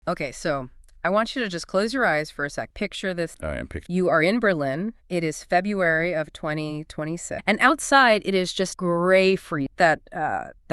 Okay, so I want you to just close your eyes for a sec. Picture this. I am picturing. You are in Berlin. It is February of 2026. And outside, it is just gray freeze, that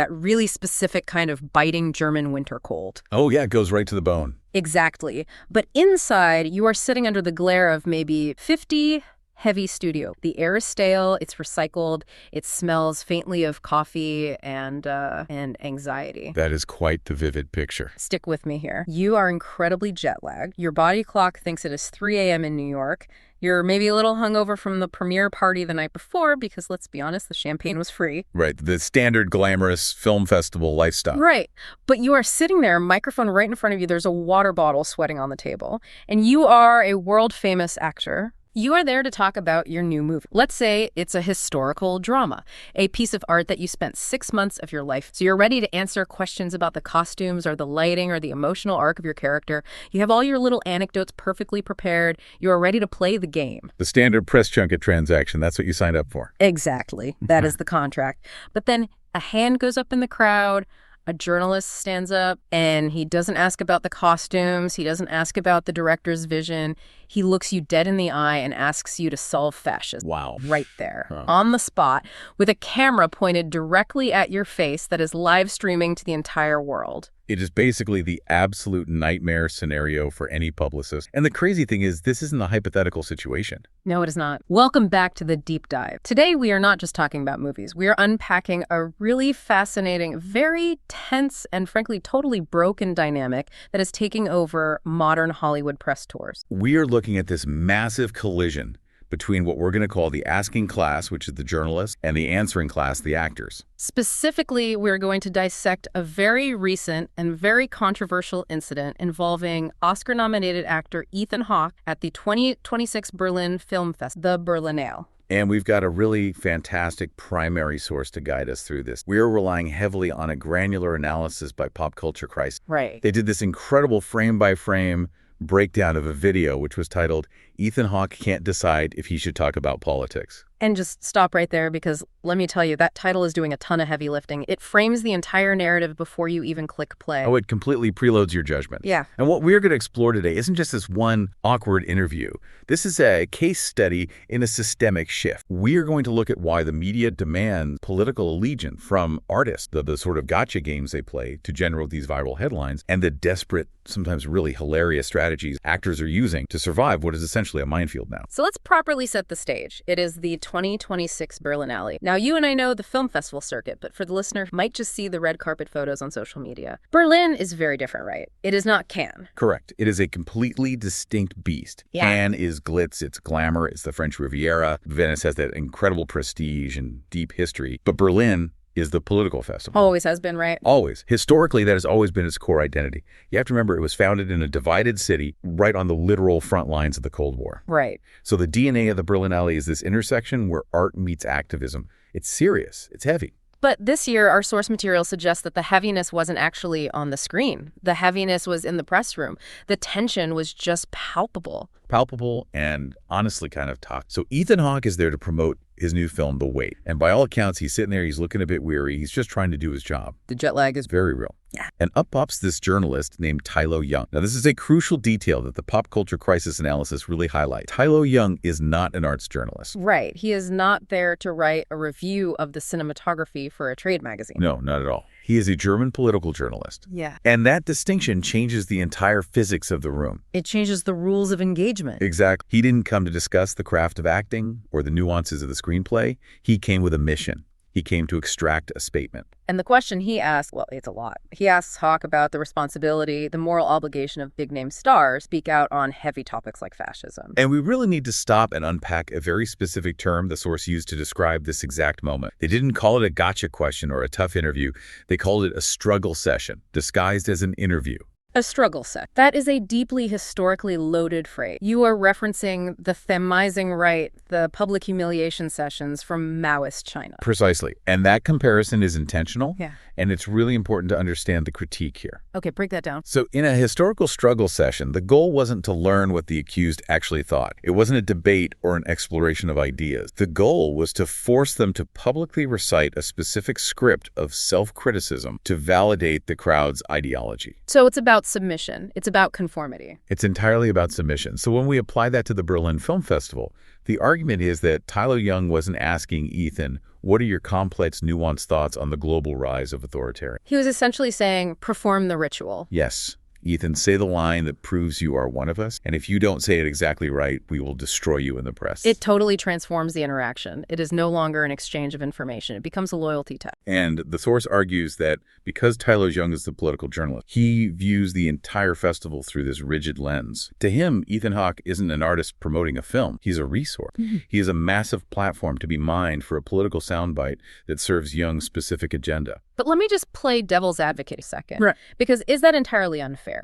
really specific kind of biting German winter cold. Oh, yeah, it goes right to the bone. Exactly. But inside, you are sitting under the glare of maybe 50 heavy studio. The air is stale, it's recycled, it smells faintly of coffee and anxiety. That is quite the vivid picture. Stick with me here. You are incredibly jet lagged. Your body clock thinks it is 3 a.m. in New York. You're maybe a little hungover from the premiere party the night before because, let's be honest, the champagne was free. Right, the standard glamorous film festival lifestyle. Right. But you are sitting there, microphone right in front of you, there's a water bottle sweating on the table, and you are a world-famous actor. You are there to talk about your new movie. Let's say it's a historical drama, a piece of art that you spent 6 months of your life. So you're ready to answer questions about the costumes or the lighting or the emotional arc of your character. You have all your little anecdotes perfectly prepared. You are ready to play the game. The standard press junket transaction, that's what you signed up for. Exactly. That is the contract. But then a hand goes up in the crowd. A journalist stands up, and he doesn't ask about the costumes. He doesn't ask about the director's vision. He looks you dead in the eye and asks you to solve fascism. Wow. Right there, on the spot, with a camera pointed directly at your face that is live streaming to the entire world. It is basically the absolute nightmare scenario for any publicist. And the crazy thing is, this isn't a hypothetical situation. No, it is not. Welcome back to the deep dive. Today, we are not just talking about movies. We are unpacking a really fascinating, very tense, and frankly, totally broken dynamic that is taking over modern Hollywood press tours. We are looking at this massive collision between what we're going to call the asking class, which is the journalists, and the answering class, the actors. Specifically, we're going to dissect a very recent and very controversial incident involving Oscar-nominated actor Ethan Hawke at the 2026 Berlin Film Festival, the Berlinale. And we've got a really fantastic primary source to guide us through this. We're relying heavily on a granular analysis by Pop Culture Crisis. Right. They did this incredible frame-by-frame breakdown of a video which was titled, "Ethan Hawke Can't Decide If He Should Talk About Politics." And just stop right there, because let me tell you, that title is doing a ton of heavy lifting. It frames the entire narrative before you even click play. Oh, it completely preloads your judgment. Yeah. And what we're going to explore today isn't just this one awkward interview. This is a case study in a systemic shift. We are going to look at why the media demands political allegiance from artists, the sort of gotcha games they play to generate these viral headlines, and the desperate, sometimes really hilarious strategies actors are using to survive what is essentially a minefield now. So let's properly set the stage. It is the 2026 Berlinale. Now, you and I know the film festival circuit, but for the listener who might just see the red carpet photos on social media, Berlin is very different, right? It is not Cannes. Correct. It is a completely distinct beast. Yeah. Cannes is glitz, it's glamour, it's the French Riviera. Venice has that incredible prestige and deep history. But Berlin is the political festival. Always has been, right? Always. Historically, that has always been its core identity. You have to remember, it was founded in a divided city right on the literal front lines of the Cold War. Right. So the DNA of the Berlinale is this intersection where art meets activism. It's serious. It's heavy. But this year, our source material suggests that the heaviness wasn't actually on the screen. The heaviness was in the press room. The tension was just palpable. Palpable and honestly kind of toxic. So Ethan Hawke is there to promote his new film, The Wait. And by all accounts, he's sitting there, he's looking a bit weary. He's just trying to do his job. The jet lag is Very real. Yeah. And up pops this journalist named Tylo Young. Now, this is a crucial detail that the pop culture crisis analysis really highlights. Tylo Young is not an arts journalist. right. He is not there to write a review of the cinematography for a trade magazine. No, not at all. He is a German political journalist. Yeah. And that distinction changes the entire physics of the room. It changes the rules of engagement. Exactly. He didn't come to discuss the craft of acting or the nuances of the screenplay. He came with a mission. He came to extract a statement. And the question he asks, well, it's a lot. He asks Hawke about the responsibility, the moral obligation of big-name stars speak out on heavy topics like fascism. And we really need to stop and unpack a very specific term the source used to describe this exact moment. They didn't call it a gotcha question or a tough interview. They called it a struggle session, disguised as an interview. A struggle set. That is a deeply historically loaded phrase. You are referencing the Thamizing right, the public humiliation sessions from Maoist China. Precisely. And that comparison is intentional. Yeah. And it's really important to understand the critique here. Okay, break that down. So in a historical struggle session, the goal wasn't to learn what the accused actually thought. It wasn't a debate or an exploration of ideas. The goal was to force them to publicly recite a specific script of self-criticism to validate the crowd's ideology. So it's about about submission. It's about conformity. It's entirely about submission. So when we apply that to the Berlin Film Festival, the argument is that Tyler Young wasn't asking Ethan, what are your complex, nuanced thoughts on the global rise of authoritarian? He was essentially saying, perform the ritual. Yes. Ethan, say the line that proves you are one of us, and if you don't say it exactly right, we will destroy you in the press. It totally transforms the interaction. It is no longer an exchange of information. It becomes a loyalty test. And the source argues that because Tyler Young is the political journalist, he views the entire festival through this rigid lens. To him, Ethan Hawke isn't an artist promoting a film. He's a resource. He is a massive platform to be mined for a political soundbite that serves Young's specific agenda. But let me just play devil's advocate a second. Right. Because is that entirely unfair?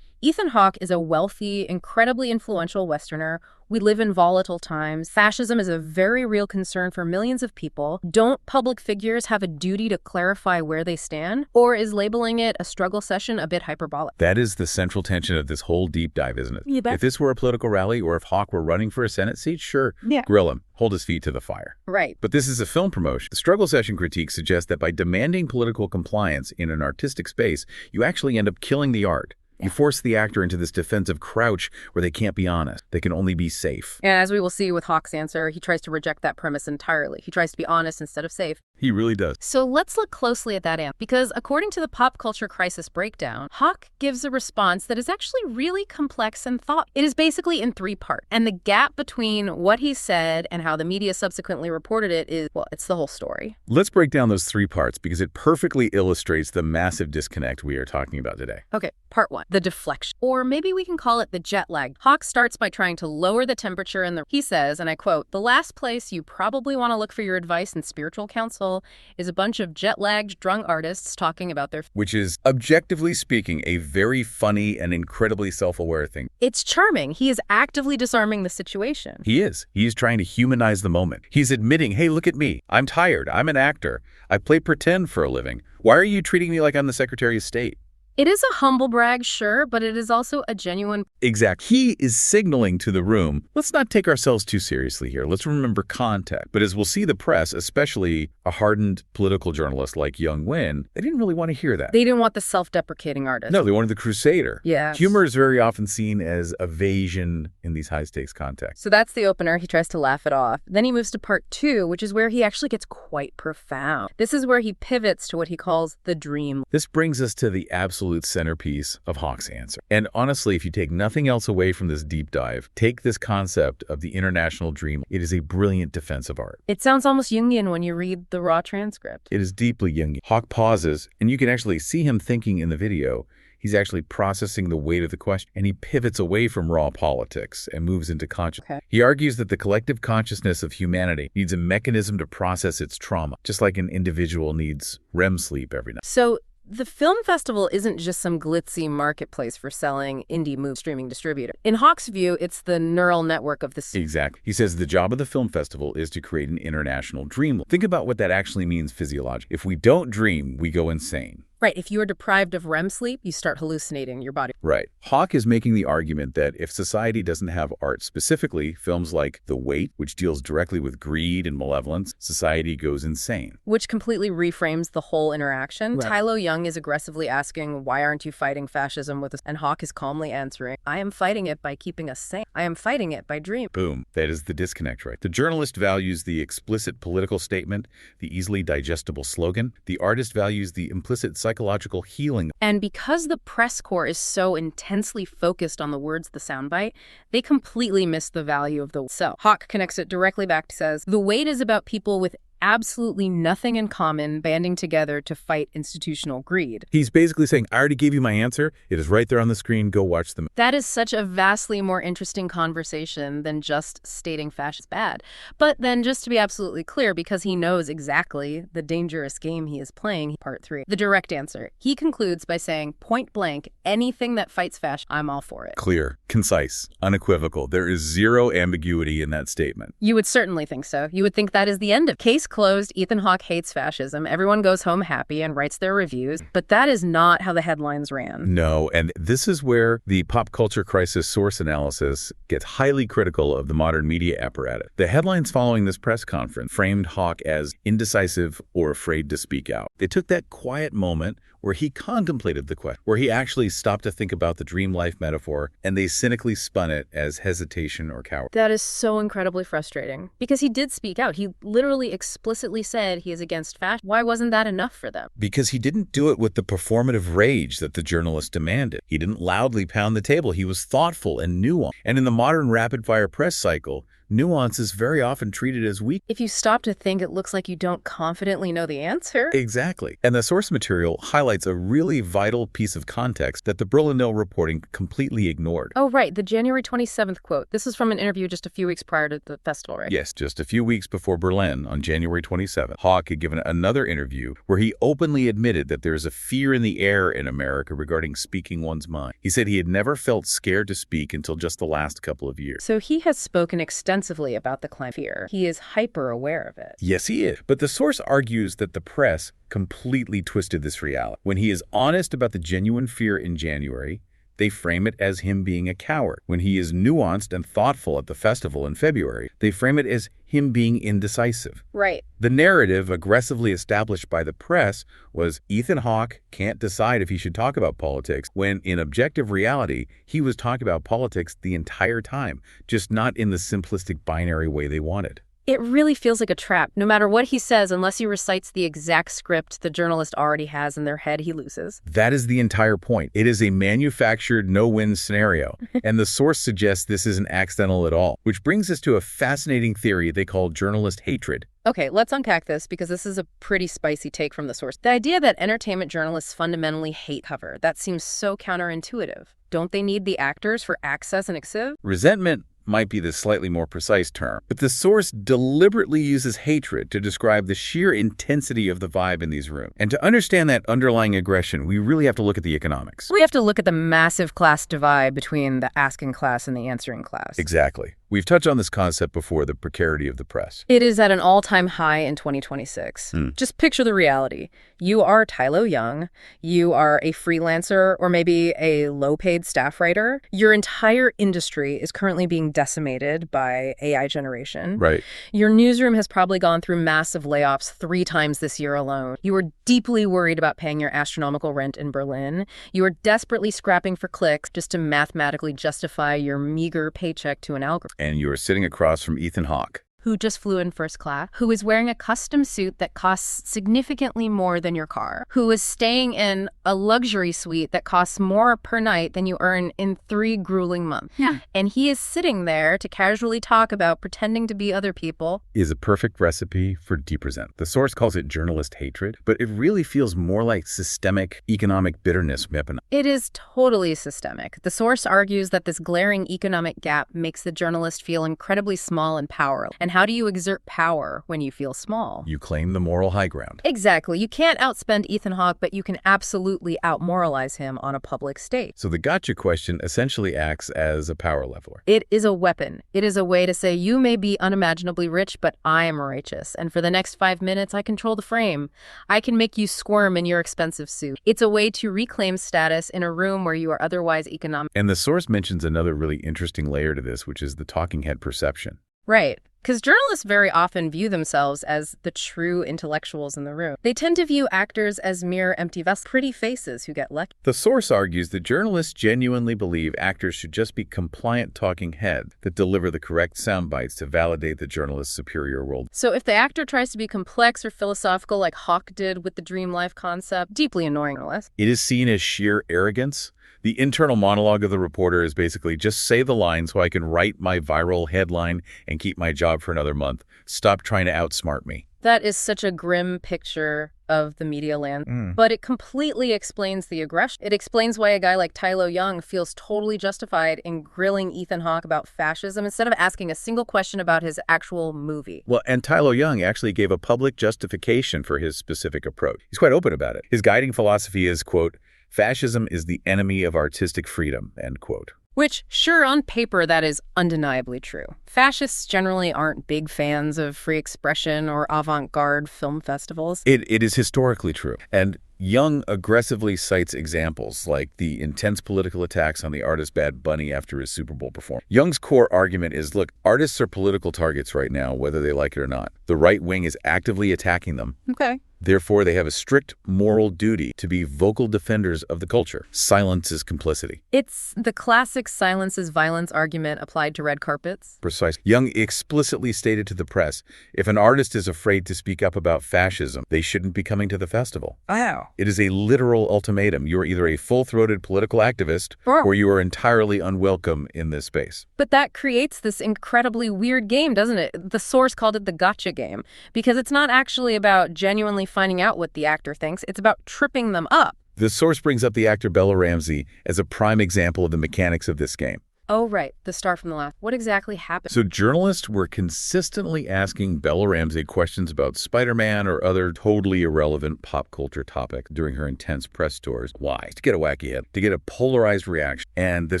Ethan Hawke is a wealthy, incredibly influential Westerner. We live in volatile times. Fascism is a very real concern for millions of people. Don't public figures have a duty to clarify where they stand? Or is labeling it a struggle session a bit hyperbolic? That is the central tension of this whole deep dive, isn't it? You bet. If this were a political rally or if Hawke were running for a Senate seat, sure, Yeah. grill him, hold his feet to the fire. Right. But this is a film promotion. The struggle session critique suggests that by demanding political compliance in an artistic space, you actually end up killing the art. You force the actor into this defensive crouch where they can't be honest. They can only be safe. And as we will see with Hawke's answer, he tries to reject that premise entirely. He tries to be honest instead of safe. He really does. So let's look closely at that answer, because according to the Pop Culture Crisis Breakdown, Hawke gives a response that is actually really complex and thought. It is basically in 3 parts. And the gap between what he said and how the media subsequently reported it is, well, it's the whole story. Let's break down those 3 parts because it perfectly illustrates the massive disconnect we are talking about today. Okay, part 1, the deflection. Or maybe we can call it the jet lag. Hawke starts by trying to lower the temperature in the... He says, and I quote, "The last place you probably want to look for your advice and spiritual counsel is a bunch of jet-lagged, drunk artists talking about their..." Which is, objectively speaking, a very funny and incredibly self-aware thing. It's charming. He is actively disarming the situation. He is. He's trying to humanize the moment. He's admitting, hey, look at me. I'm tired. I'm an actor. I play pretend for a living. Why are you treating me like I'm the Secretary of State? It is a humble brag, sure, but it is also a genuine... Exact. He is signaling to the room, let's not take ourselves too seriously here. Let's remember context. But as we'll see, the press, especially a hardened political journalist like Young Win, they didn't really want to hear that. They didn't want the self-deprecating artist. No, they wanted the crusader. Yes. Humor is very often seen as evasion in these high-stakes contexts. So that's the opener. He tries to laugh it off. Then he moves to part 2, which is where he actually gets quite profound. This is where he pivots to what he calls the dream. This brings us to the absolute centerpiece of Hawke's answer. And honestly, if you take nothing else away from this deep dive, take this concept of the international dream. It is a brilliant defense of art. It sounds almost Jungian when you read the raw transcript. It is deeply Jungian. Hawke pauses, and you can actually see him thinking in the video. He's actually processing the weight of the question, and he pivots away from raw politics and moves into consciousness. Okay. He argues that the collective consciousness of humanity needs a mechanism to process its trauma, just like an individual needs REM sleep every night. So the film festival isn't just some glitzy marketplace for selling indie movie streaming distributor. In Hawke's view, it's the neural network of the... Exactly. He says the job of the film festival is to create an international dream. Think about what that actually means physiologically. If we don't dream, we go insane. Right. If you are deprived of REM sleep, you start hallucinating your body. Right. Hawke is making the argument that if society doesn't have art, specifically films like The Wait, which deals directly with greed and malevolence, society goes insane. Which completely reframes the whole interaction. Right. Tyler Young is aggressively asking, why aren't you fighting fascism with us? And Hawke is calmly answering, I am fighting it by keeping us sane. I am fighting it by dreaming. Boom. That is the disconnect, right? The journalist values the explicit political statement, the easily digestible slogan. The artist values the implicit psychological healing. And because the press corps is so intensely focused on the words, the soundbite, they completely miss the value of the self. Hawke connects it directly back to says, the Wait is about people with absolutely nothing in common banding together to fight institutional greed. He's basically saying, I already gave you my answer. It is right there on the screen. Go watch them. That is such a vastly more interesting conversation than just stating fascist bad. But then just to be absolutely clear, because he knows exactly the dangerous game he is playing, part 3, the direct answer. He concludes by saying, point blank, anything that fights fascism, I'm all for it. Clear, concise, unequivocal. There is zero ambiguity in that statement. You would certainly think so. You would think that is the end of case closed. Ethan Hawke hates fascism. Everyone goes home happy and writes their reviews. But that is not how the headlines ran. No, and this is where the pop culture crisis source analysis gets highly critical of the modern media apparatus. The headlines following this press conference framed Hawke as indecisive or afraid to speak out. They took that quiet moment where he contemplated the question, where he actually stopped to think about the dream life metaphor, and they cynically spun it as hesitation or cowardice. That is so incredibly frustrating. Because he did speak out. He literally explicitly said he is against fashion. Why wasn't that enough for them? Because he didn't do it with the performative rage that the journalist demanded. He didn't loudly pound the table. He was thoughtful and nuanced. And in the modern rapid-fire press cycle, nuance is very often treated as weak. If you stop to think, it looks like you don't confidently know the answer. Exactly. And the source material highlights a really vital piece of context that the Berlin reporting completely ignored. Oh, right. The January 27th quote. This is from an interview just a few weeks prior to the festival, right? Yes, just a few weeks before Berlin, on January 27th, Hawke had given another interview where he openly admitted that there is a fear in the air in America regarding speaking one's mind. He said he had never felt scared to speak until just the last couple of years. So he has spoken extensively about the climate fear. He is hyper aware of it. Yes, he is. But the source argues that the press completely twisted this reality. When he is honest about the genuine fear in January, they frame it as him being a coward. When he is nuanced and thoughtful at the festival in February, they frame it as him being indecisive. Right. The narrative aggressively established by the press was Ethan Hawke can't decide if he should talk about politics, when in objective reality, he was talking about politics the entire time, just not in the simplistic binary way they wanted. It really feels like a trap. No matter what he says, unless he recites the exact script the journalist already has in their head, he loses. That is the entire point. It is a manufactured no-win scenario, and the source suggests this isn't accidental at all, which brings us to a fascinating theory they call journalist hatred. Okay, let's unpack this because this is a pretty spicy take from the source. The idea that entertainment journalists fundamentally hate cover, that seems so counterintuitive. Don't they need the actors for access and exhibition? Resentment might be the slightly more precise term, but the source deliberately uses hatred to describe the sheer intensity of the vibe in these rooms. And to understand that underlying aggression, we really have to look at the economics. We have to look at the massive class divide between the asking class and the answering class. Exactly. We've touched on this concept before, the precarity of the press. It is at an all-time high in 2026. Just picture the reality. You are Tylo Young, you are a freelancer or maybe a low-paid staff writer. Your entire industry is currently being decimated by AI generation. Right. Your newsroom has probably gone through massive layoffs 3 times this year alone. You are deeply worried about paying your astronomical rent in Berlin. You are desperately scrapping for clicks just to mathematically justify your meager paycheck to an algorithm. And you are sitting across from Ethan Hawke, who just flew in first class, who is wearing a custom suit that costs significantly more than your car, who is staying in a luxury suite that costs more per night than you earn in 3 grueling months. Yeah. And he is sitting there to casually talk about pretending to be other people. is a perfect recipe for deep resentment. The source calls it journalist hatred, but it really feels more like systemic economic bitterness. It is totally systemic. The source argues that this glaring economic gap makes the journalist feel incredibly small and powerless. And how do you exert power when you feel small? You claim the moral high ground. Exactly. You can't outspend Ethan Hawke, but you can absolutely outmoralize him on a public stage. So the gotcha question essentially acts as a power leveler. It is a weapon. It is a way to say, you may be unimaginably rich, but I am righteous. And for the next 5 minutes, I control the frame. I can make you squirm in your expensive suit. It's a way to reclaim status in a room where you are otherwise economic. And the source mentions another really interesting layer to this, which is the talking head perception. Right. Because journalists very often view themselves as the true intellectuals in the room. They tend to view actors as mere empty vessels, pretty faces who get lucky. The source argues that journalists genuinely believe actors should just be compliant talking heads that deliver the correct sound bites to validate the journalist's superior world. So if the actor tries to be complex or philosophical like Hawke did with the dream life concept, deeply annoying to us. It is seen as sheer arrogance. The internal monologue of the reporter is basically, just say the line so I can write my viral headline and keep my job for another month. Stop trying to outsmart me. That is such a grim picture of the media land, but it completely explains the aggression. It explains why a guy like Tylo Young feels totally justified in grilling Ethan Hawke about fascism instead of asking a single question about his actual movie. Well, and Tylo Young actually gave a public justification for his specific approach. He's quite open about it. His guiding philosophy is, quote, fascism is the enemy of artistic freedom, end quote. Which, sure, on paper, that is undeniably true. Fascists generally aren't big fans of free expression or avant-garde film festivals. It is historically true. And Young aggressively cites examples like the intense political attacks on the artist Bad Bunny after his Super Bowl performance. Young's core argument is, look, artists are political targets right now, whether they like it or not. The right wing is actively attacking them. Okay. Therefore, they have a strict moral duty to be vocal defenders of the culture. Silence is complicity. It's the classic silence is violence argument applied to red carpets. Precise. Young explicitly stated to the press, if an artist is afraid to speak up about fascism, they shouldn't be coming to the festival. Wow. It is a literal ultimatum. You are either a full-throated political activist or you are entirely unwelcome in this space. But that creates this incredibly weird game, doesn't it? The source called it the gotcha game, because it's not actually about genuinely finding out what the actor thinks. It's about tripping them up. The source brings up the actor Bella Ramsey as a prime example of the mechanics of this game. Oh, right. The star from the last. What exactly happened? So journalists were consistently asking Bella Ramsey questions about Spider-Man or other totally irrelevant pop culture topics during her intense press tours. Why? To get a wacky hit, to get a polarized reaction. And the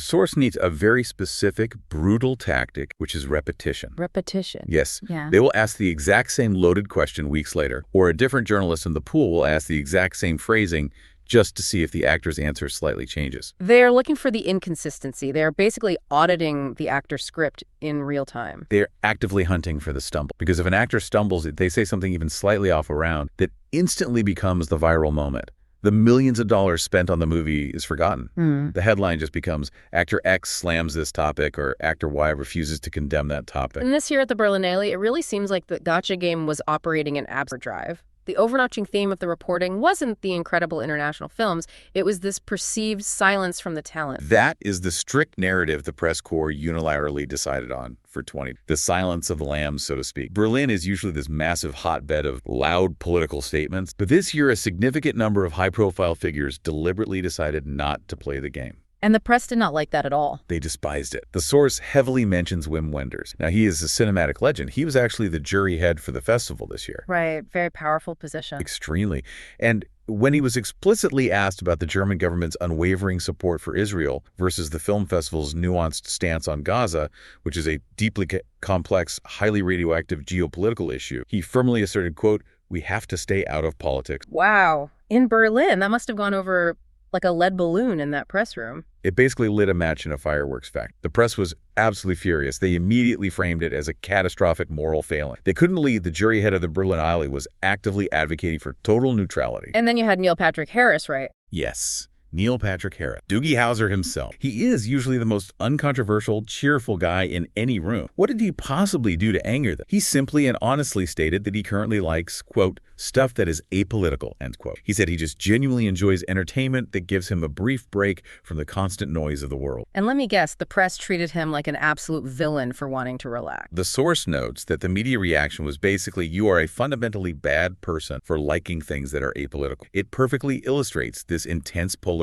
source needs a very specific, brutal tactic, which is repetition. Repetition. Yes. Yeah. They will ask the exact same loaded question weeks later, or a different journalist in the pool will ask the exact same phrasing just to see if the actor's answer slightly changes. They're looking for the inconsistency. They're basically auditing the actor's script in real time. They're actively hunting for the stumble. Because if an actor stumbles, they say something even slightly off around that instantly becomes the viral moment. The millions of dollars spent on the movie is forgotten. The headline just becomes, actor X slams this topic, or actor Y refuses to condemn that topic. And this year at the Berlinale, it really seems like the gotcha game was operating in overdrive. The overarching theme of the reporting wasn't the incredible international films. It was this perceived silence from the talent. That is the strict narrative the press corps unilaterally decided on for 20. The silence of the lambs, so to speak. Berlin is usually this massive hotbed of loud political statements, but this year a significant number of high-profile figures deliberately decided not to play the game. And the press did not like that at all. They despised it. The source heavily mentions Wim Wenders. Now, he is a cinematic legend. He was actually the jury head for the festival this year. Right. Very powerful position. Extremely. And when he was explicitly asked about the German government's unwavering support for Israel versus the film festival's nuanced stance on Gaza, which is a deeply complex, highly radioactive geopolitical issue, he firmly asserted, quote, "We have to stay out of politics." Wow. In Berlin, that must have gone over like a lead balloon in that press room. It basically lit a match in a fireworks factory. The press was absolutely furious. They immediately framed it as a catastrophic moral failing. They couldn't believe the jury head of the Berlinale was actively advocating for total neutrality. And then you had Neil Patrick Harris, right? Yes. Neil Patrick Harris, Doogie Howser himself. He is usually the most uncontroversial, cheerful guy in any room. What did he possibly do to anger them? He simply and honestly stated that he currently likes, quote, stuff that is apolitical, end quote. He said he just genuinely enjoys entertainment that gives him a brief break from the constant noise of the world. And let me guess, the press treated him like an absolute villain for wanting to relax. The source notes that the media reaction was basically, you are a fundamentally bad person for liking things that are apolitical. It perfectly illustrates this intense polarization.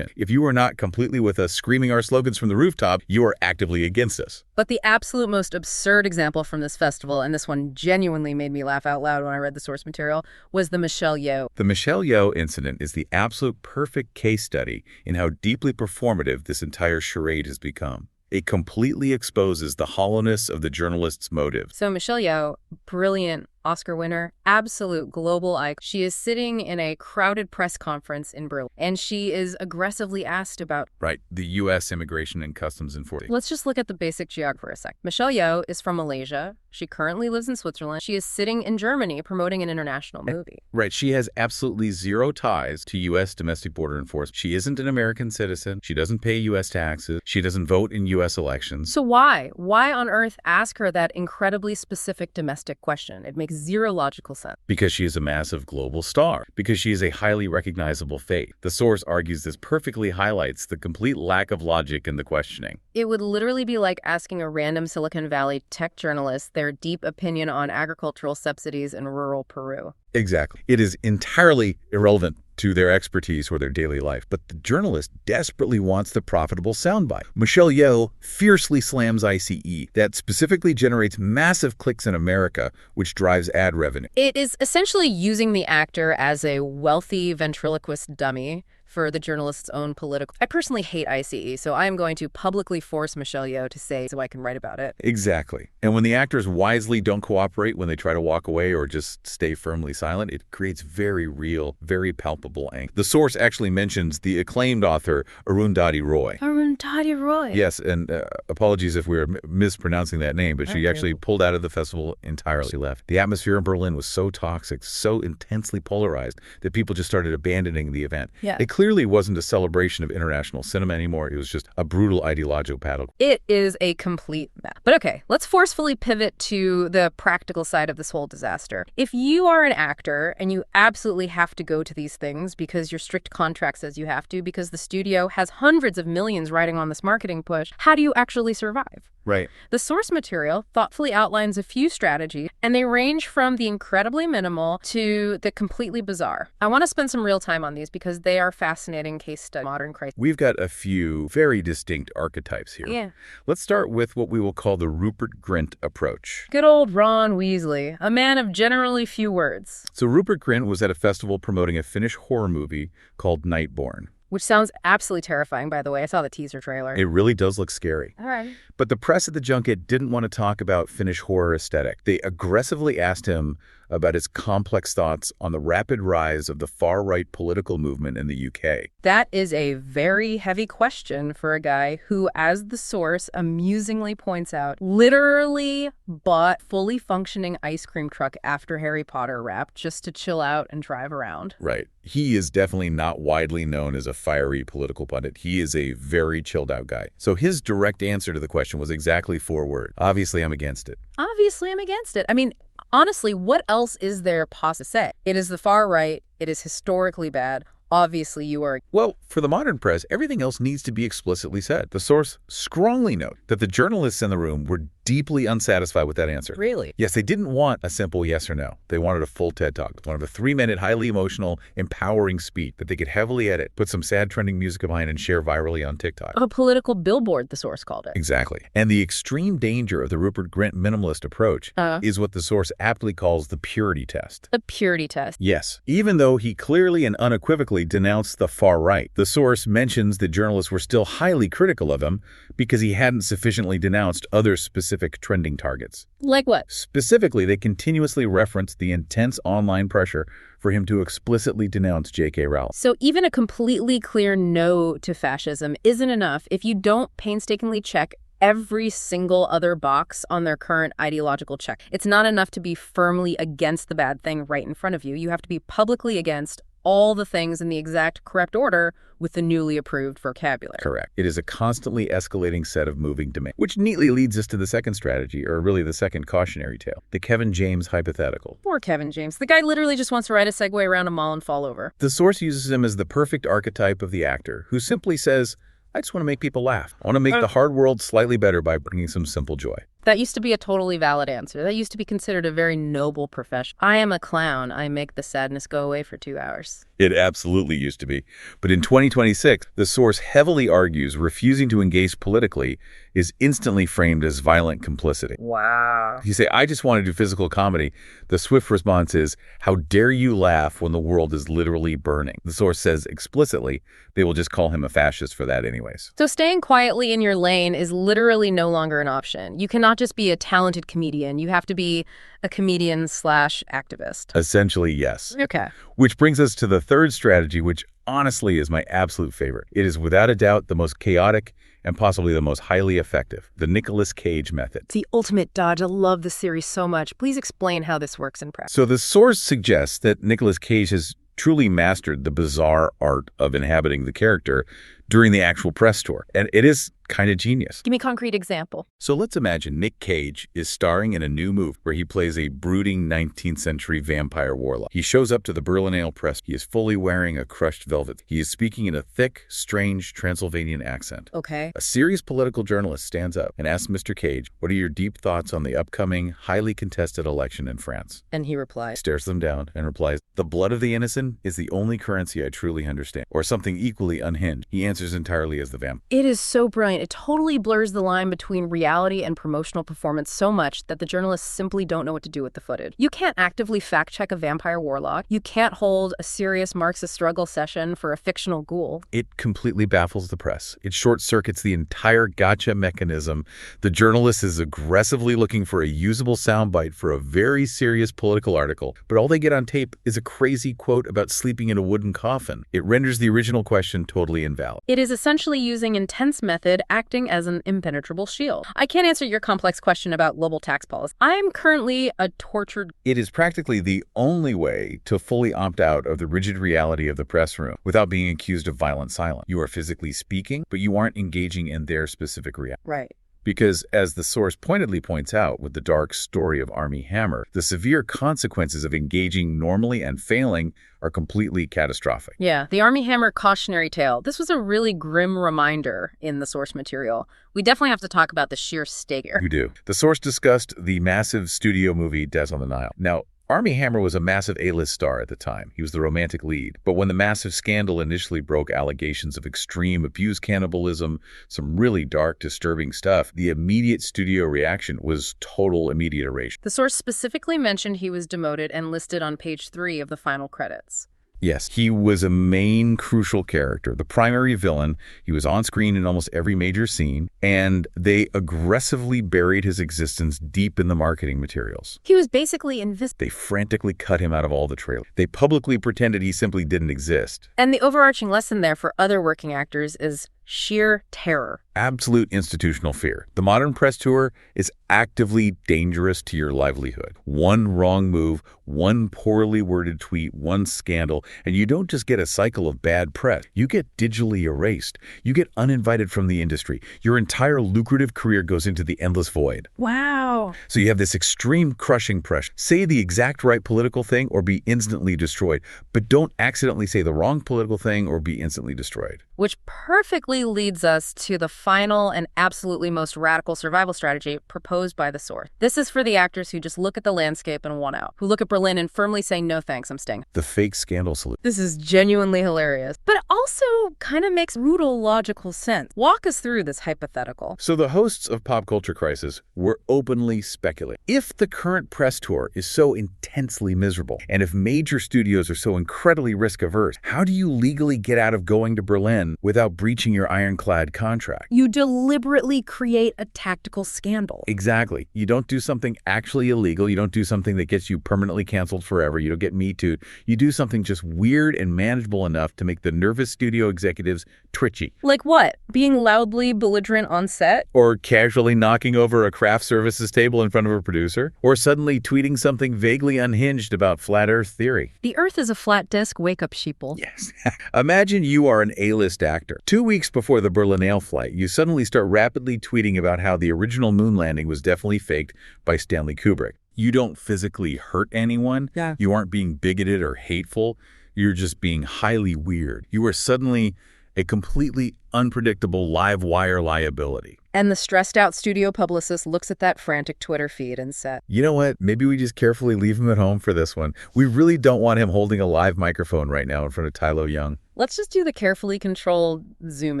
If you are not completely with us screaming our slogans from the rooftop, you are actively against us. But the absolute most absurd example from this festival, and this one genuinely made me laugh out loud when I read the source material, was the Michelle Yeoh. The Michelle Yeoh incident is the absolute perfect case study in how deeply performative this entire charade has become. It completely exposes the hollowness of the journalist's motives. So Michelle Yeoh, brilliant Oscar winner, absolute global icon. She is sitting in a crowded press conference in Berlin, and she is aggressively asked about the U.S. Immigration and Customs Enforcement. Let's just look at the basic geography for a sec. Michelle Yeoh is from Malaysia. She currently lives in Switzerland. She is sitting in Germany promoting an international movie. Right. She has absolutely zero ties to U.S. domestic border enforcement. She isn't an American citizen. She doesn't pay U.S. taxes. She doesn't vote in U.S. elections. So why? Why on earth ask her that incredibly specific domestic question? It makes zero logical sense. Because she is a massive global star. Because she is a highly recognizable face. The source argues this perfectly highlights the complete lack of logic in the questioning. It would literally be like asking a random Silicon Valley tech journalist their deep opinion on agricultural subsidies in rural Peru. Exactly. It is entirely irrelevant to their expertise or their daily life. But the journalist desperately wants the profitable soundbite. Michelle Yeoh fiercely slams ICE. That specifically generates massive clicks in America, which drives ad revenue. It is essentially using the actor as a wealthy ventriloquist dummy, for the journalist's own political... I personally hate ICE, so I am going to publicly force Michelle Yeoh to say so I can write about it. Exactly. And when the actors wisely don't cooperate, when they try to walk away or just stay firmly silent, it creates very real, very palpable angst. The source actually mentions the acclaimed author Arundhati Roy. Arundhati Roy. Yes, and apologies if we're mispronouncing that name, but she actually pulled out of the festival entirely. She left. The atmosphere in Berlin was so toxic, so intensely polarized, that people just started abandoning the event. Yeah. It clearly wasn't a celebration of international cinema anymore. It was just a brutal ideological battle. It is a complete mess. But okay, let's forcefully pivot to the practical side of this whole disaster. If you are an actor and you absolutely have to go to these things because your strict contract says you have to, because the studio has hundreds of millions riding on this marketing push, how do you actually survive? Right. The source material thoughtfully outlines a few strategies, and they range from the incredibly minimal to the completely bizarre. I want to spend some real time on these because they are fascinating case study modern crisis. We've got a few very distinct archetypes here. Yeah. Let's start with what we will call the Rupert Grint approach. Good old Ron Weasley, a man of generally few words. So Rupert Grint was at a festival promoting a Finnish horror movie called Nightborn. Which sounds absolutely terrifying, by the way. I saw the teaser trailer. It really does look scary. All right. But the press at the junket didn't want to talk about Finnish horror aesthetic. They aggressively asked him about his complex thoughts on the rapid rise of the far-right political movement in the UK. That is a very heavy question for a guy who, as the source amusingly points out, literally bought fully functioning ice cream truck after Harry Potter wrapped just to chill out and drive around. Right. He is definitely not widely known as a fiery political pundit. He is a very chilled out guy. So his direct answer to the question was exactly 4 words. Obviously, I'm against it. Obviously, I'm against it. I mean, honestly, what else is there to say? It is the far right. It is historically bad. Obviously, you are... Well, for the modern press, everything else needs to be explicitly said. The source strongly note that the journalists in the room were deeply unsatisfied with that answer. Really? Yes, they didn't want a simple yes or no. They wanted a full TED Talk. They wanted a 3-minute, highly emotional, empowering speech that they could heavily edit, put some sad trending music behind, and share virally on TikTok. A political billboard, the source called it. Exactly. And the extreme danger of the Rupert Grint minimalist approach is what the source aptly calls the purity test. The purity test. Yes. Even though he clearly and unequivocally denounced the far right, the source mentions that journalists were still highly critical of him because he hadn't sufficiently denounced other specific trending targets. Like what? Specifically, they continuously referenced the intense online pressure for him to explicitly denounce J.K. Rowling. So even a completely clear no to fascism isn't enough if you don't painstakingly check every single other box on their current ideological check. It's not enough to be firmly against the bad thing right in front of you. You have to be publicly against all the things in the exact correct order with the newly approved vocabulary. Correct. It is a constantly escalating set of moving demands, which neatly leads us to the second strategy, or really the second cautionary tale, the Kevin James hypothetical. Poor Kevin James. The guy literally just wants to ride a Segway around a mall and fall over. The source uses him as the perfect archetype of the actor who simply says, I just want to make people laugh. I want to make the hard world slightly better by bringing some simple joy. That used to be a totally valid answer. That used to be considered a very noble profession. I am a clown. I make the sadness go away for 2 hours. It absolutely used to be. But in 2026, the source heavily argues refusing to engage politically is instantly framed as violent complicity. Wow. You say, I just want to do physical comedy. The swift response is, how dare you laugh when the world is literally burning? The source says explicitly they will just call him a fascist for that anyways. So staying quietly in your lane is literally no longer an option. You cannot just be a talented comedian. You have to be a comedian/activist. Essentially, yes. Okay. Which brings us to the third strategy, which honestly is my absolute favorite. It is without a doubt the most chaotic and possibly the most highly effective, the Nicolas Cage method. It's the ultimate dodge. I love this series so much. Please explain how this works in practice. So the source suggests that Nicolas Cage has truly mastered the bizarre art of inhabiting the character during the actual press tour. And it is kind of genius. Give me a concrete example. So let's imagine Nick Cage is starring in a new movie where he plays a brooding 19th century vampire warlock. He shows up to the Berlinale press. He is fully wearing a crushed velvet. He is speaking in a thick, strange Transylvanian accent. Okay. A serious political journalist stands up and asks Mr. Cage, what are your deep thoughts on the upcoming, highly contested election in France? And he replies, Stares them down and replies, the blood of the innocent is the only currency I truly understand. Or something equally unhinged. He answers answers entirely as the vamp. It is so brilliant. It totally blurs the line between reality and promotional performance so much that the journalists simply don't know what to do with the footage. You can't actively fact-check a vampire warlock. You can't hold a serious Marxist struggle session for a fictional ghoul. It completely baffles the press. It short-circuits the entire gotcha mechanism. The journalist is aggressively looking for a usable soundbite for a very serious political article, but all they get on tape is a crazy quote about sleeping in a wooden coffin. It renders the original question totally invalid. It is essentially using intense method acting as an impenetrable shield. I can't answer your complex question about global tax policy. I'm currently a tortured... It is practically the only way to fully opt out of the rigid reality of the press room without being accused of violent silence. You are physically speaking, but you aren't engaging in their specific reality. Right. Because, as the source pointedly points out with the dark story of Armie Hammer, the severe consequences of engaging normally and failing are completely catastrophic. Yeah, the Armie Hammer cautionary tale. This was a really grim reminder in the source material. We definitely have to talk about the sheer stake here. You do. The source discussed the massive studio movie Death on the Nile. Now, Armie Hammer was a massive A-list star at the time. He was the romantic lead. But when the massive scandal initially broke allegations of extreme abuse cannibalism, some really dark, disturbing stuff, the immediate studio reaction was total immediate erasure. The source specifically mentioned he was demoted and listed on page 3 of the final credits. Yes, he was a main crucial character, the primary villain. He was on screen in almost every major scene, and they aggressively buried his existence deep in the marketing materials. He was basically invisible. They frantically cut him out of all the trailers. They publicly pretended he simply didn't exist. And the overarching lesson there for other working actors is sheer terror. Absolute institutional fear. The modern press tour is actively dangerous to your livelihood. One wrong move, one poorly worded tweet, one scandal, and you don't just get a cycle of bad press. You get digitally erased. You get uninvited from the industry. Your entire lucrative career goes into the endless void. Wow. So you have this extreme crushing pressure. Say the exact right political thing or be instantly destroyed, but don't accidentally say the wrong political thing or be instantly destroyed. Which perfectly leads us to the final and absolutely most radical survival strategy proposed by the source. This is for the actors who just look at the landscape and want out, who look at Berlin and firmly say, no thanks, I'm staying. The fake scandal solution. This is genuinely hilarious, but also kind of makes brutal logical sense. Walk us through this hypothetical. So the hosts of Pop Culture Crisis were openly speculating. If the current press tour is so intensely miserable, and if major studios are so incredibly risk-averse, how do you legally get out of going to Berlin without breaching your ironclad contract? You deliberately create a tactical scandal. Exactly. You don't do something actually illegal. You don't do something that gets you permanently canceled forever. You don't get Me Too'd. You do something just weird and manageable enough to make the nervous studio executives twitchy. Like what? Being loudly belligerent on set? Or casually knocking over a craft services table in front of a producer? Or suddenly tweeting something vaguely unhinged about flat Earth theory? The Earth is a flat disk, wake up, sheeple. Yes. Imagine you are an A-list actor. 2 weeks before the Berlinale flight, you suddenly start rapidly tweeting about how the original moon landing was definitely faked by Stanley Kubrick. You don't physically hurt anyone. Yeah. You aren't being bigoted or hateful. You're just being highly weird. You are suddenly a completely unpredictable live wire liability. And the stressed out studio publicist looks at that frantic Twitter feed and says, you know what? Maybe we just carefully leave him at home for this one. We really don't want him holding a live microphone right now in front of Tylo Young. let's just do the carefully controlled Zoom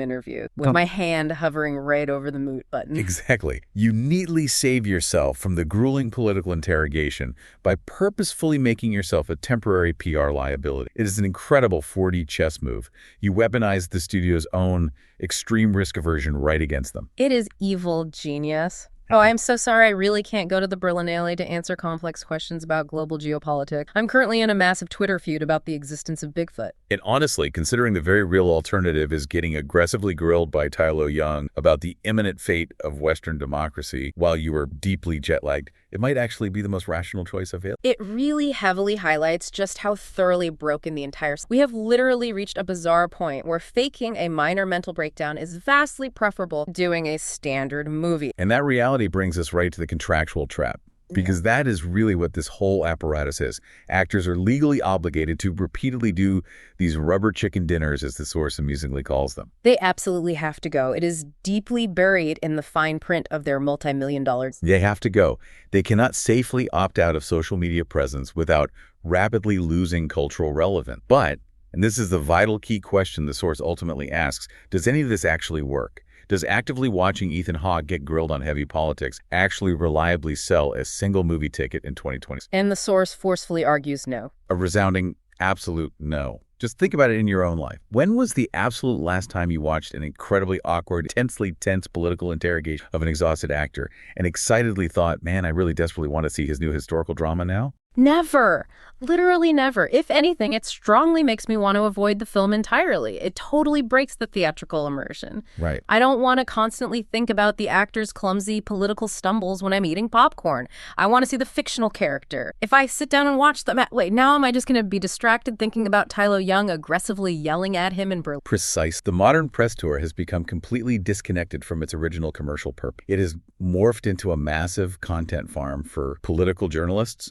interview with my hand hovering right over the mute button. Exactly. You neatly save yourself from the grueling political interrogation by purposefully making yourself a temporary PR liability. It is an incredible 4D chess move. You weaponize the studio's own extreme risk aversion right against them. It is evil genius. Oh, I'm so sorry. I really can't go to the Berlinale to answer complex questions about global geopolitics. I'm currently in a massive Twitter feud about the existence of Bigfoot. And honestly, considering the very real alternative is getting aggressively grilled by Tylo Young about the imminent fate of Western democracy while you are deeply jet-lagged, it might actually be the most rational choice available. It really heavily highlights just how thoroughly broken the entire... We have literally reached a bizarre point where faking a minor mental breakdown is vastly preferable to doing a standard movie. And that reality brings us right to the contractual trap. Because that is really what this whole apparatus is. Actors are legally obligated to repeatedly do these rubber chicken dinners, as the source amusingly calls them. They absolutely have to go. It is deeply buried in the fine print of their multi-million-dollar... They have to go. They cannot safely opt out of social media presence without rapidly losing cultural relevance. But And this is the vital key question the source ultimately asks. Does any of this actually work? Does actively watching Ethan Hawke get grilled on heavy politics actually reliably sell a single movie ticket in 2020? And the source forcefully argues no. A resounding absolute no. Just think about it in your own life. When was the absolute last time you watched an incredibly awkward, intensely tense political interrogation of an exhausted actor and excitedly thought, man, I really desperately want to see his new historical drama now? Never. Literally never. If anything, it strongly makes me want to avoid the film entirely. It totally breaks the theatrical immersion. Right. I don't want to constantly think about the actor's clumsy political stumbles when I'm eating popcorn. I want to see the fictional character. If I sit down and watch them, wait, now am I just going to be distracted thinking about Tylo Young aggressively yelling at him in Berlin? Precise. The modern press tour has become completely disconnected from its original commercial purpose. It has morphed into a massive content farm for political journalists,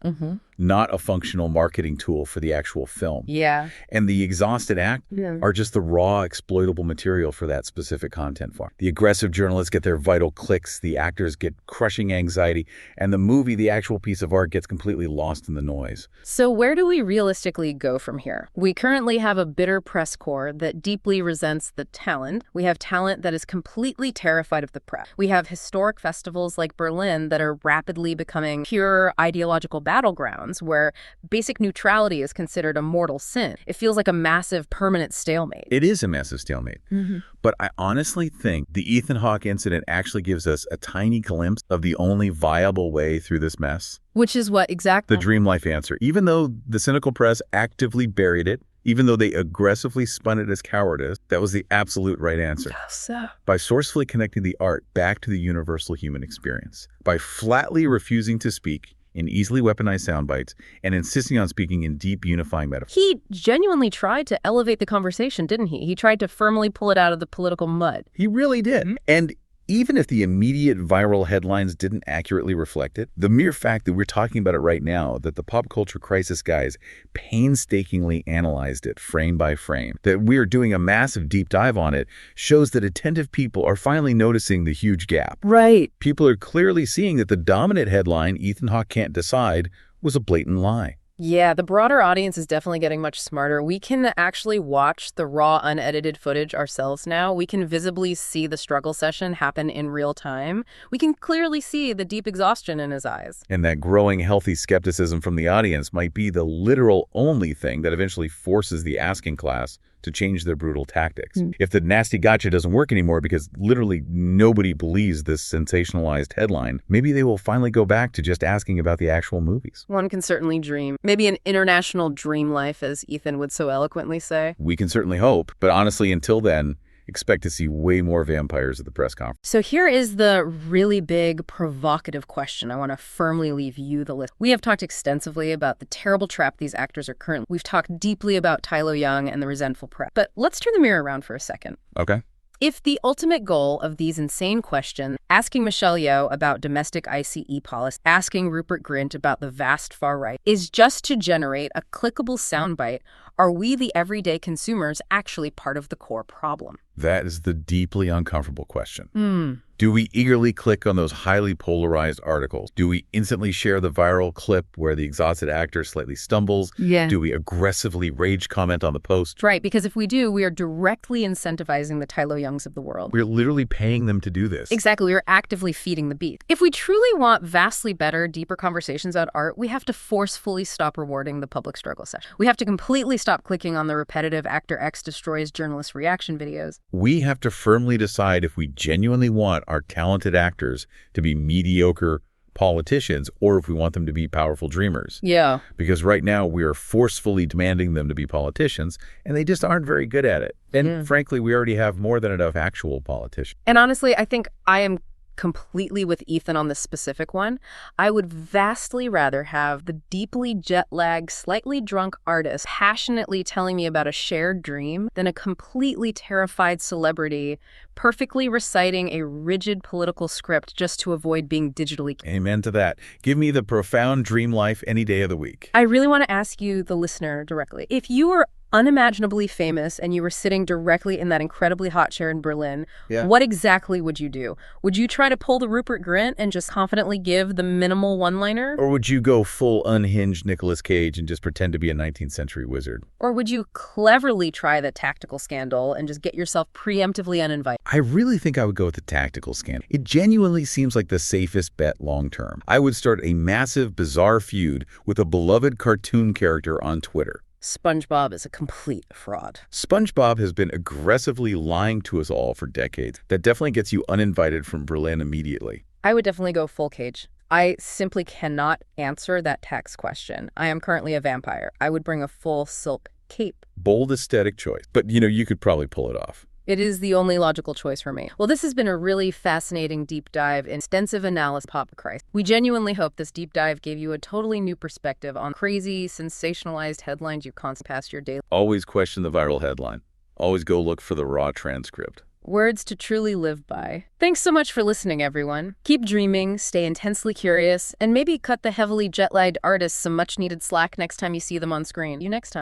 not a functional marketing tool for the actual film. Yeah. And the exhausted actors are just the raw, exploitable material for that specific content farm. The aggressive journalists get their vital clicks, the actors get crushing anxiety, and the movie, the actual piece of art, gets completely lost in the noise. So where do we realistically go from here? We currently have a bitter press corps that deeply resents the talent. We have talent that is completely terrified of the press. We have historic festivals like Berlin that are rapidly becoming pure ideological battlegrounds where basic neutrality is considered a mortal sin. It feels like a massive permanent stalemate. It is a massive stalemate. But I honestly think the Ethan Hawke incident actually gives us a tiny glimpse of the only viable way through this mess. Which is what exactly? The dream life answer. Even though the cynical press actively buried it, even though they aggressively spun it as cowardice, that was the absolute right answer. By sourcefully connecting the art back to the universal human experience. By flatly refusing to speak in easily weaponized soundbites and insisting on speaking in deep, unifying metaphors. He genuinely tried to elevate the conversation, didn't he? He tried to firmly pull it out of the political mud. He really did. And even if the immediate viral headlines didn't accurately reflect it, the mere fact that we're talking about it right now, that the pop culture crisis guys painstakingly analyzed it frame by frame, that we're doing a massive deep dive on it, shows that attentive people are finally noticing the huge gap. Right. People are clearly seeing that the dominant headline, Ethan Hawke can't decide, was a blatant lie. Yeah, the broader audience is definitely getting much smarter. We can actually watch the raw, unedited footage ourselves now. We can visibly see the struggle session happen in real time. We can clearly see the deep exhaustion in his eyes. And that growing healthy skepticism from the audience might be the literal only thing that eventually forces the asking class to change their brutal tactics. If the nasty gotcha doesn't work anymore because literally nobody believes this sensationalized headline, maybe they will finally go back to just asking about the actual movies. One can certainly dream. Maybe an international dream life, as Ethan would so eloquently say. We can certainly hope, but honestly, until then, expect to see way more vampires at the press conference. So here is the really big, provocative question I want to firmly leave you, the listener. We have talked extensively about the terrible trap these actors are currently. We've talked deeply about Tylo Young and the resentful press. But let's turn the mirror around for a second. Okay. If the ultimate goal of these insane questions, asking Michelle Yeoh about domestic ICE policy, asking Rupert Grint about the vast far right, is just to generate a clickable soundbite, are we, the everyday consumers, actually part of the core problem? That is the deeply uncomfortable question. Do we eagerly click on those highly polarized articles? Do we instantly share the viral clip where the exhausted actor slightly stumbles? Yeah. Do we aggressively rage comment on the post? Right, because if we do, we are directly incentivizing the Tylo Youngs of the world. We're literally paying them to do this. Exactly, we're actively feeding the beast. If we truly want vastly better, deeper conversations about art, we have to forcefully stop rewarding the public struggle session. We have to completely stop clicking on the repetitive actor X destroys journalist reaction videos. We have to firmly decide if we genuinely want our talented actors to be mediocre politicians or if we want them to be powerful dreamers. Yeah. Because right now we are forcefully demanding them to be politicians and they just aren't very good at it. And frankly, we already have more than enough actual politicians. And honestly, I think I am completely with Ethan on this specific one. I would vastly rather have the deeply jet-lagged, slightly drunk artist passionately telling me about a shared dream than a completely terrified celebrity perfectly reciting a rigid political script just to avoid being digitally. Amen to that. Give me the profound dream life any day of the week. I really want to ask you, the listener, directly. If you were unimaginably famous and you were sitting directly in that incredibly hot chair in Berlin, Yeah. what exactly would you do? Would you try to pull the Rupert Grint and just confidently give the minimal one-liner? Or would you go full unhinged Nicolas Cage and just pretend to be a 19th century wizard? Or would you cleverly try the tactical scandal and just get yourself preemptively uninvited? I really think I would go with the tactical scandal. It genuinely seems like the safest bet long term. I would start a massive, bizarre feud with a beloved cartoon character on Twitter. SpongeBob is a complete fraud. SpongeBob has been aggressively lying to us all for decades. That definitely gets you uninvited from Berlin immediately. I would definitely go full Cage. I simply cannot answer that tax question. I am currently a vampire. I would bring a full silk cape. Bold aesthetic choice. But, you could probably pull it off. It is the only logical choice for me. Well, this has been a really fascinating deep dive in extensive analysis of pop Christ. We genuinely hope this deep dive gave you a totally new perspective on crazy, sensationalized headlines you constantly pass your daily. Always question the viral headline. Always go look for the raw transcript. Words to truly live by. Thanks so much for listening, everyone. Keep dreaming, stay intensely curious, and maybe cut the heavily jet-lagged artists some much-needed slack next time you see them on screen. See you next time.